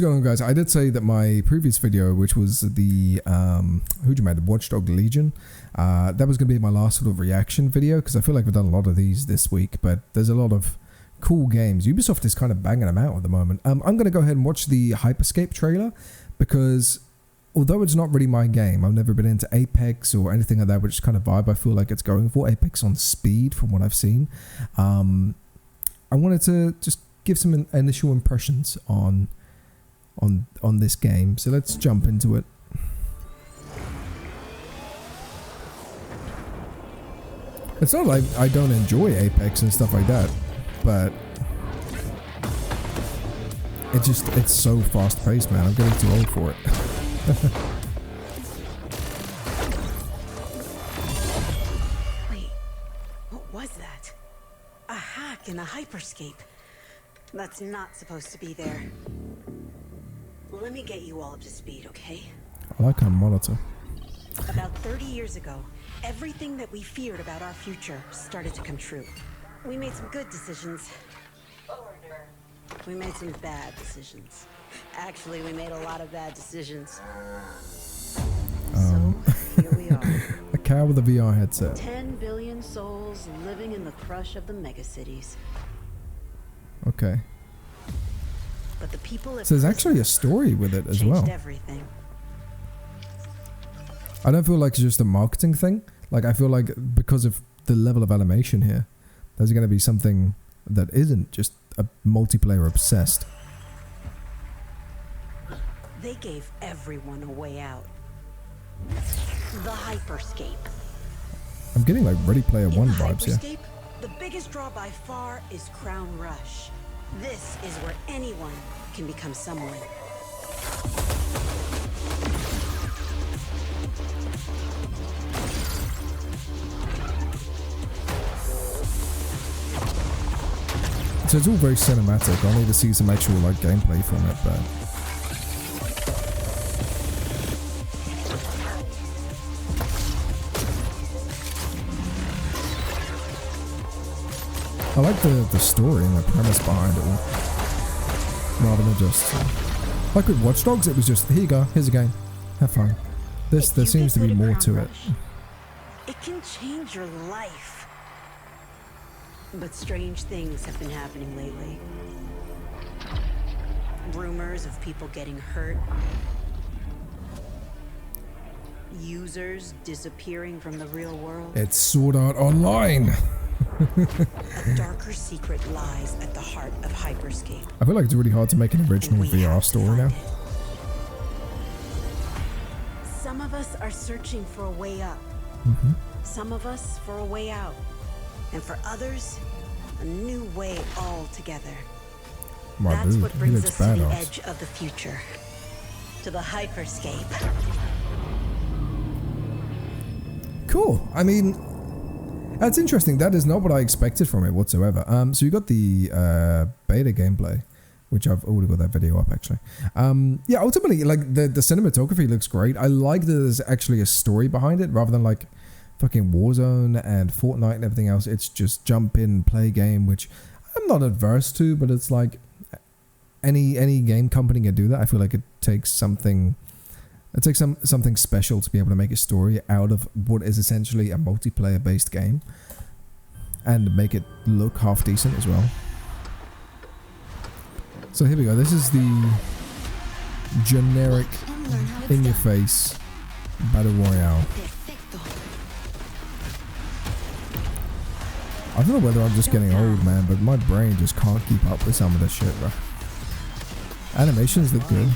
What's going on, guys? I did say that my previous video, which was the Watchdog Legion, that was going to be my last sort of reaction video, because I feel like we've done a lot of these this week, but there's a lot of cool games. Ubisoft is kind of banging them out at the moment. I'm going to go ahead and watch the Hyperscape trailer, because although it's not really my game, I've never been into Apex or anything like that, which is kind of vibe I feel like it's going for. Apex on speed, from what I've seen. I wanted to just give some initial impressions on this game, so let's jump into it. It's not like I don't enjoy Apex and stuff like that, but it's so fast paced, man. I'm getting too old for it. Wait, what was that? A hack in a hyperscape. That's not supposed to be there. Let me get you all up to speed, okay? I like our monitor. About 30 years ago, everything that we feared about our future started to come true. We made some good decisions. We made some bad decisions. Actually, we made a lot of bad decisions. So, here we are. A cow with a VR headset. 10 billion souls living in the crush of the megacities. Okay. But the people So there's actually a story with it as well. Everything. I don't feel like it's just a marketing thing. Like, I feel like because of the level of animation here, there's going to be something that isn't just a multiplayer obsessed. They gave everyone a way out. The Hyperscape. I'm getting like Ready Player One vibes here. The biggest draw by far is Crown Rush. This is where anyone can become someone. So it's all very cinematic. I need to see some actual like gameplay from it, but I like the story and the premise behind it all, rather than just like with Watch Dogs. It was just, here you go, here's a game, have fun. There seems to be more to it. It can change your life. But strange things have been happening lately. Rumors of people getting hurt. Users disappearing from the real world. It's Sword Art Online. A darker secret lies at the heart of Hyperscape. I feel like it's really hard to make an original VR story now. Some of us are searching for a way up. Some of us for a way out. And for others, a new way altogether. That's what brings us to the edge of the future. To the Hyperscape. Cool. I mean, that's interesting. That is not what I expected from it whatsoever. So you got the beta gameplay, which I've already got that video up actually. Yeah, ultimately, like the cinematography looks great. I like that there's actually a story behind it, rather than like fucking Warzone and Fortnite and everything else. It's just jump in, play game, which I'm not adverse to, but it's like any game company can do that. I feel like it takes something. It takes something special to be able to make a story out of what is essentially a multiplayer based game and make it look half decent as well. So here we go. This is the generic in your face battle royale. I don't know whether I'm just getting old, man, but my brain just can't keep up with some of this shit, bro. Animations look good.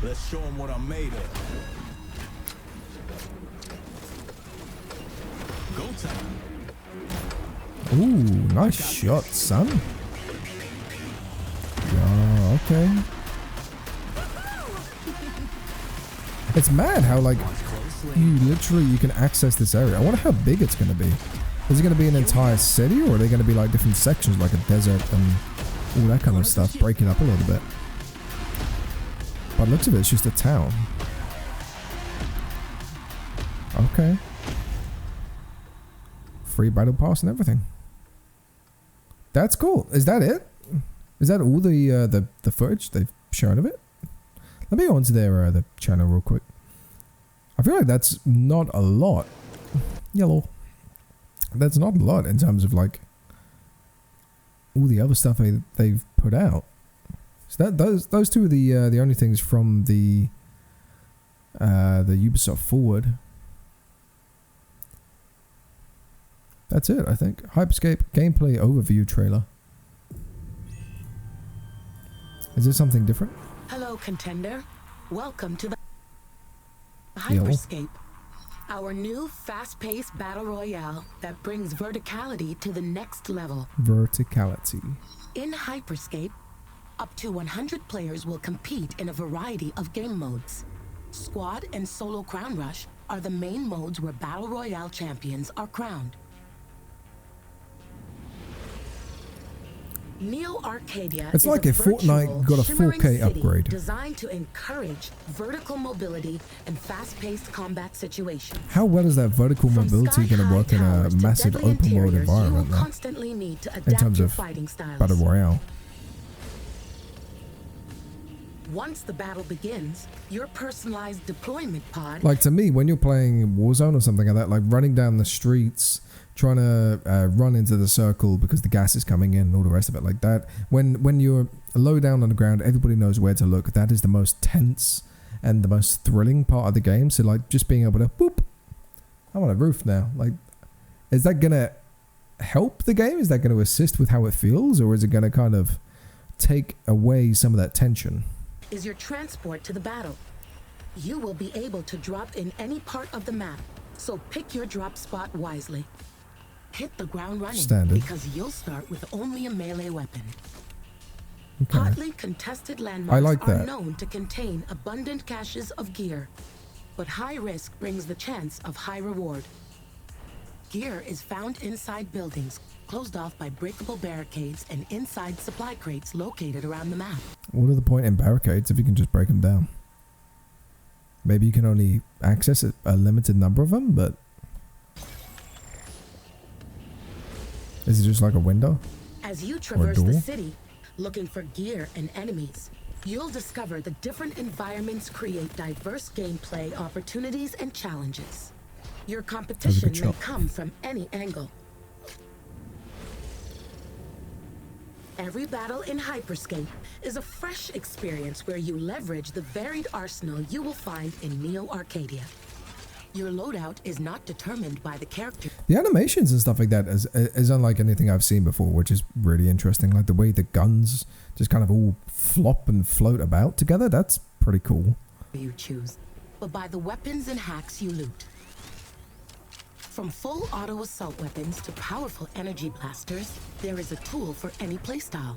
Let's show them what I'm made of. Go time. Ooh, nice shot, son. Yeah, okay. It's mad how like you can access this area. I wonder how big it's going to be. Is it going to be an entire city, or are they going to be like different sections, like a desert and all that kind of stuff, breaking up a little bit? By the looks of it, it's just a town. Okay. Free battle pass and everything. That's cool. Is that it? Is that all the footage they've shown of it? Let me go onto their the channel real quick. I feel like that's not a lot. Yellow. That's not a lot in terms of like all the other stuff they've put out. So those two are the only things from the Ubisoft Forward. That's it, I think. Hyperscape gameplay overview trailer. Is this something different? Hello, contender. Welcome to the Hyperscape, our new fast-paced battle royale that brings verticality to the next level. Verticality. In Hyperscape, up to 100 players will compete in a variety of game modes. Squad and solo crown rush are the main modes where battle royale champions are crowned. Neo Arcadia it's like if Fortnite got a 4K upgrade. Designed to encourage vertical mobility and fast-paced combat situations. How well is that vertical mobility going to work in a massive open world environment now? Constantly need to adapt in terms of fighting styles. battle royale. Once the battle begins, your personalized deployment pod. Like to me, when you're playing Warzone or something like that, like running down the streets, trying to run into the circle because the gas is coming in and all the rest of it like that. When you're low down on the ground, everybody knows where to look. That is the most tense and the most thrilling part of the game. So like just being able to boop, I'm on a roof now. Like, is that gonna help the game? Is that going to assist with how it feels, or is it going to kind of take away some of that tension? Is your transport to the battle. You will be able to drop in any part of the map, so pick your drop spot wisely. Hit the ground running. Standard. Because you'll start with only a melee weapon. Okay. Hotly contested landmarks I like are that. known to contain abundant caches of gear, but high risk brings the chance of high reward. Gear is found inside buildings, closed off by breakable barricades and inside supply crates located around the map. What are the point in barricades if you can just break them down? Maybe you can only access a limited number of them, but... Is it just like a window? As you traverse the city, looking for gear and enemies, you'll discover the different environments create diverse gameplay opportunities and challenges. Your competition may come from any angle. Every battle in Hyperscape is a fresh experience where you leverage the varied arsenal you will find in Neo Arcadia. Your loadout is not determined by the character. The animations and stuff like that is unlike anything I've seen before, which is really interesting. Like the way the guns just kind of all flop and float about together, that's pretty cool. You choose, but by the weapons and hacks you loot. From full auto assault weapons to powerful energy blasters, there is a tool for any playstyle.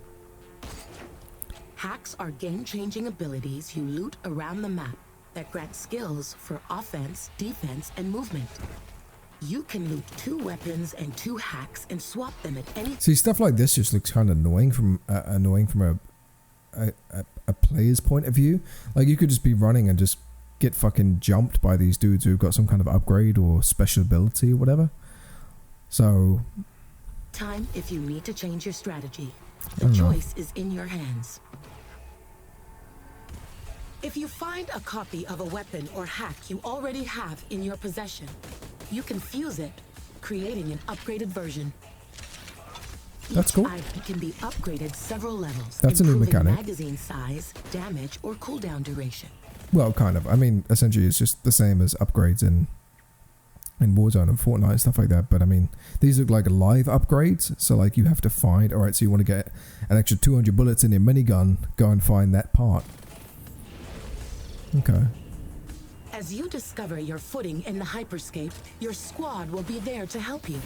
Hacks are game-changing abilities you loot around the map that grant skills for offense, defense, and movement. You can loot 2 weapons and 2 hacks and swap them at any... See, stuff like this just looks kind of annoying from a player's point of view. Like, you could just be running and just get fucking jumped by these dudes who've got some kind of upgrade or special ability or whatever. So... Time if you need to change your strategy. The choice is in your hands. If you find a copy of a weapon or hack you already have in your possession, you can fuse it, creating an upgraded version. That's cool. Each item can be upgraded several levels. That's a new mechanic. Magazine size, damage, or cooldown duration. Well, kind of. I mean, essentially, it's just the same as upgrades in Warzone and Fortnite and stuff like that. But I mean, these look like live upgrades. So like, you have to find. All right, so you want to get an extra 200 bullets in your minigun. Go and find that part. Okay. As you discover your footing in the Hyperscape, your squad will be there to help you.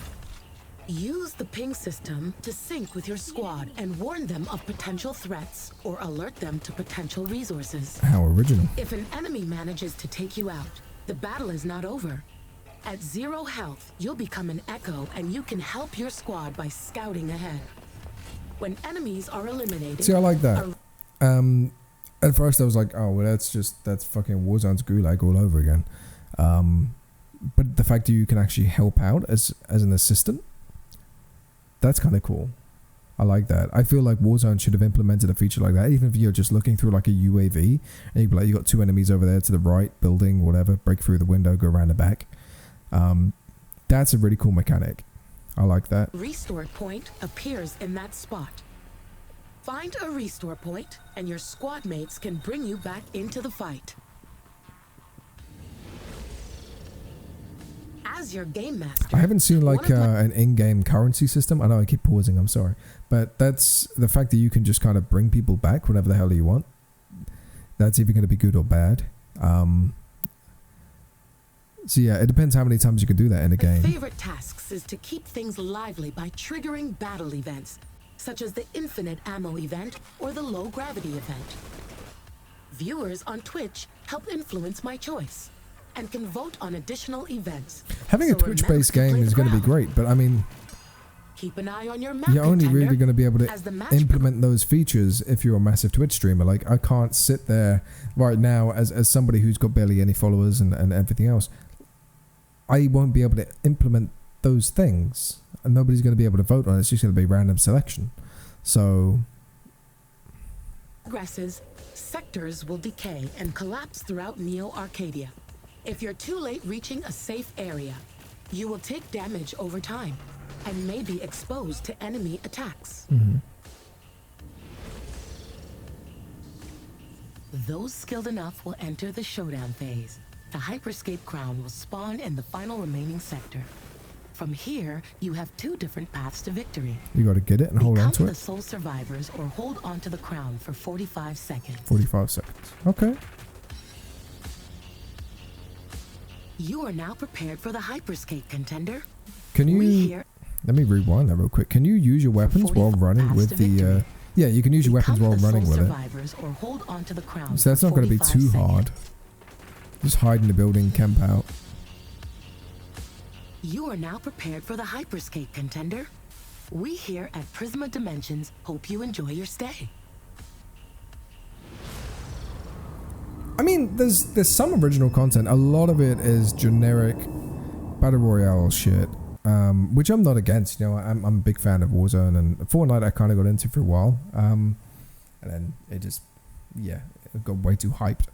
Use the ping system to sync with your squad and warn them of potential threats or alert them to potential resources. How original. If an enemy manages to take you out, the battle is not over. At 0 health, you'll become an echo and you can help your squad by scouting ahead. When enemies are eliminated... See, I like that. At first I was like, oh, well, that's fucking Warzone's gulag all over again. But the fact that you can actually help out as an assistant, that's kind of cool. I like that. I feel like Warzone should have implemented a feature like that. Even if you're just looking through like a UAV and you'd be like, you got 2 enemies over there to the right, building, whatever, break through the window, go around the back. That's a really cool mechanic. I like that. Restore point appears in that spot. Find a restore point and your squad mates can bring you back into the fight. As your game master, I haven't seen like an in-game currency system. I know I keep pausing, I'm sorry. But that's the fact that you can just kind of bring people back whenever the hell you want. That's either going to be good or bad. So yeah, it depends how many times you can do that in a game. Favorite tasks is to keep things lively by triggering battle events, such as the infinite ammo event or the low gravity event. Viewers on Twitch help influence my choice and can vote on additional events. Having a Twitch-based game is going to be great, but I mean, keep an eye on your map, you're only really going to be able to to implement those features if you're a massive Twitch streamer. Like, I can't sit there right now as somebody who's got barely any followers and everything else. I won't be able to implement those things, and nobody's going to be able to vote on it. It's just going to be random selection. So progresses, sectors will decay and collapse throughout Neo Arcadia. If you're too late reaching a safe area, you will take damage over time and may be exposed to enemy attacks. Those skilled enough will enter the showdown phase. The Hyperscape crown will spawn in the final remaining sector. From here, you have 2 different paths to victory. you got to get it and hold on to Become the it. sole survivors or hold on to the crown for 45 seconds. 45 seconds. Okay. You are now prepared for the Hyperscape, contender. Can We you... here Let me rewind that real quick. Can you use your weapons while running paths with to the... victory. yeah, you can use your weapons Become while the running sole with it. survivors or hold on to the crown So that's for not going to be 45 too seconds. hard. Just hide in the building, camp out. You are now prepared for the Hyperscape, contender. We here at Prisma Dimensions hope you enjoy your stay. I mean, there's some original content. A lot of it is generic battle royale shit, which I'm not against. You know, I'm a big fan of Warzone, and Fortnite I kind of got into for a while, and then it just, yeah, it got way too hyped.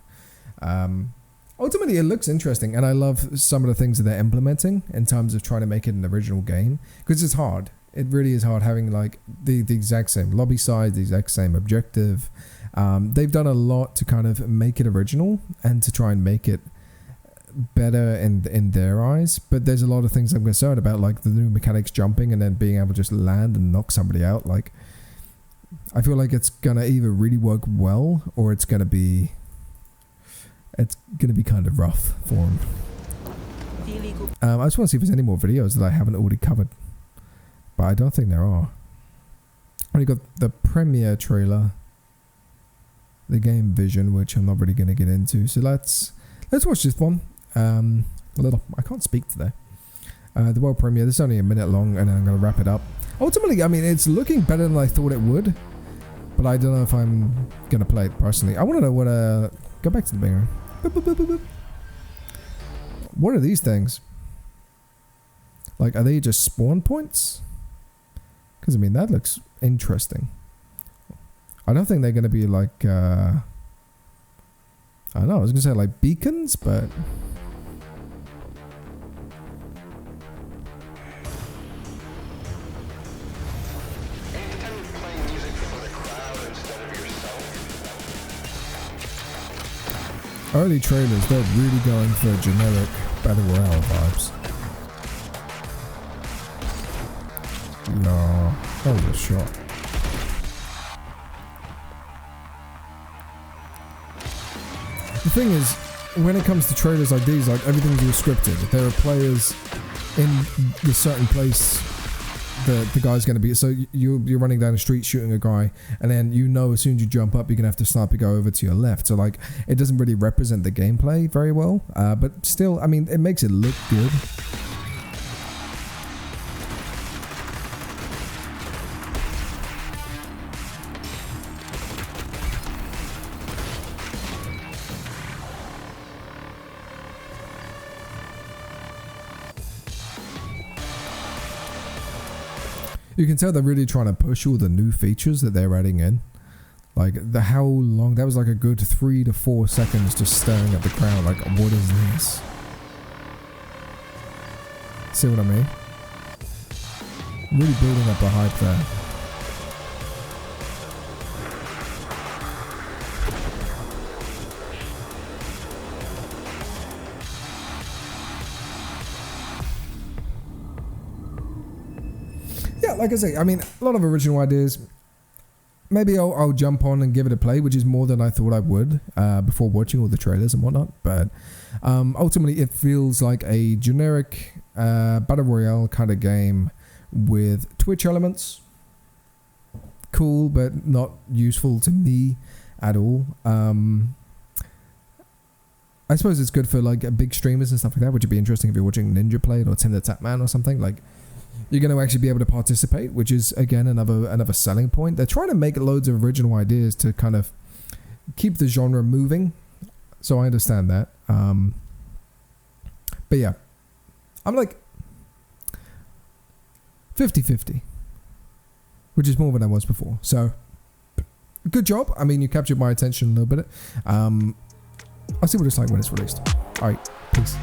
Ultimately, it looks interesting, and I love some of the things that they're implementing in terms of trying to make it an original game, because it's hard. It really is hard having like the exact same lobby size, the exact same objective. They've done a lot to kind of make it original and to try and make it better in their eyes, but there's a lot of things I'm concerned about, like the new mechanics, jumping and then being able to just land and knock somebody out. Like, I feel like it's gonna either really work well or it's gonna be kind of rough for them. I just want to see if there's any more videos that I haven't already covered, but I don't think there are. Only got the premiere trailer, the game vision, which I'm not really going to get into. So let's watch this one. I can't speak today. The world premiere. This is only a minute long, and then I'm going to wrap it up. Ultimately, I mean, it's looking better than I thought it would, but I don't know if I'm going to play it personally. I want to know what go back to the beginning. Boop, boop, boop, boop, boop. What are these things? Like, are they just spawn points? Because I mean, that looks interesting. I don't think they're going to be like, I don't know, I was going to say like beacons, but... Early trailers, they're really going for generic battle royale vibes. No, that was a shot. The thing is, when it comes to trailers like these, like everything's all scripted. There are players in the certain place that the guy's going to be. So you're running down the street shooting a guy, and then you know as soon as you jump up, you're going to have to snipe a guy over to your left. So like, it doesn't really represent the gameplay very well. But still, I mean, it makes it look good. You can tell they're really trying to push all the new features that they're adding in. Like how long, that was like a good 3 to 4 seconds just staring at the crowd like, what is this? See what I mean? Really building up the hype there. Yeah, like I say, I mean, a lot of original ideas. Maybe I'll jump on and give it a play, which is more than I thought I would before watching all the trailers and whatnot. But ultimately, it feels like a generic battle royale kind of game with Twitch elements. Cool, but not useful to me at all. I suppose it's good for like big streamers and stuff like that, which would be interesting if you're watching Ninja play it or Tim the Tatman or something. Like, you're going to actually be able to participate, which is, again, another selling point. They're trying to make loads of original ideas to kind of keep the genre moving. So I understand that. But yeah, I'm like 50-50, which is more than I was before. So good job. I mean, you captured my attention a little bit. I'll see what it's like when it's released. All right, peace.